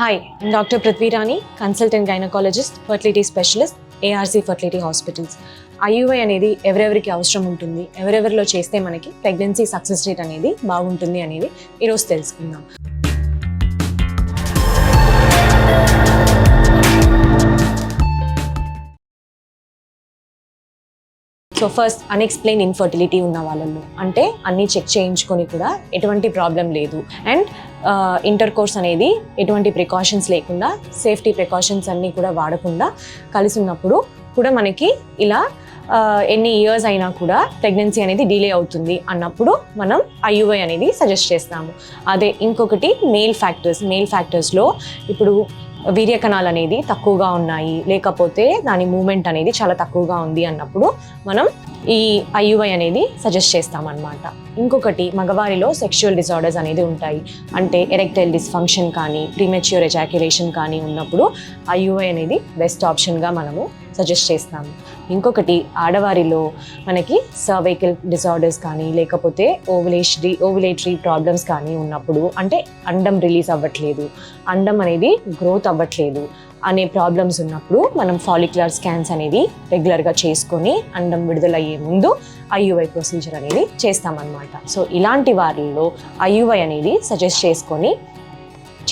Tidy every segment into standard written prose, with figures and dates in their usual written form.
Hi, I'm Dr. Prithvi Rani, consultant gynecologist, fertility specialist, ARC Fertility Hospitals. IUI అనేది ఎవరెవరికి అవసరం ఉంటుంది, ఎవరెవరిలో చేస్తే మనకి ప్రెగ్నెన్సీ సక్సెస్ రేట్ అనేది బాగుంటుంది అనేది ఈరోజు తెలుసుకుందాం. సో ఫస్ట్ అన్ఎక్స్ప్లెయిన్ ఇన్ఫర్టిలిటీ ఉన్న వాళ్ళలో, అంటే అన్నీ చెక్ చేయించుకొని కూడా ఎటువంటి ప్రాబ్లం లేదు అండ్ ఇంటర్ కోర్స్ అనేది ఎటువంటి ప్రికాషన్స్ లేకుండా సేఫ్టీ ప్రికాషన్స్ అన్నీ కూడా వాడకుండా కలిసి ఉన్నప్పుడు కూడా మనకి ఇలా ఎన్ని ఇయర్స్ అయినా కూడా ప్రెగ్నెన్సీ అనేది డిలే అవుతుంది అన్నప్పుడు మనం IUI అనేది సజెస్ట్ చేస్తాము. అదే ఇంకొకటి మేల్ ఫ్యాక్టర్స్లో ఇప్పుడు వీర్యకణాలు అనేది తక్కువగా ఉన్నాయి, లేకపోతే దాని మూమెంట్ అనేది చాలా తక్కువగా ఉంది అన్నప్పుడు మనం ఈ IUI అనేది సజెస్ట్ చేస్తామన్నమాట. ఇంకొకటి మగవారిలో సెక్షువల్ డిజార్డర్స్ అనేది ఉంటాయి, అంటే ఎరెక్టైల్ డిస్ఫంక్షన్ కానీ ప్రీమెచ్యూర్ ఎజాక్యులేషన్ కానీ ఉన్నప్పుడు IUI అనేది బెస్ట్ ఆప్షన్గా మనము సజెస్ట్ చేస్తాము. ఇంకొకటి ఆడవారిలో మనకి సర్వైకల్ డిజార్డర్స్ కానీ లేకపోతే ఓవులేటరీ ప్రాబ్లమ్స్ కానీ ఉన్నప్పుడు, అంటే అండం రిలీజ్ అవ్వట్లేదు, అండం అనేది గ్రోత్ అవ్వట్లేదు అనే ప్రాబ్లమ్స్ ఉన్నప్పుడు మనం ఫాలిక్యులర్ స్కాన్స్ అనేది రెగ్యులర్గా చేసుకొని అండం విడుదలయ్యే ముందు IUI ప్రొసీజర్ అనేది చేస్తామన్నమాట. సో ఇలాంటి వారిలో IUI అనేది సజెస్ట్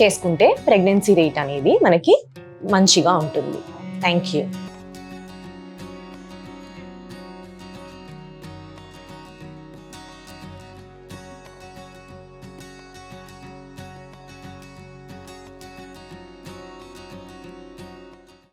చేసుకుంటే ప్రెగ్నెన్సీ రేట్ అనేది మనకి మంచిగా ఉంటుంది. Thank you.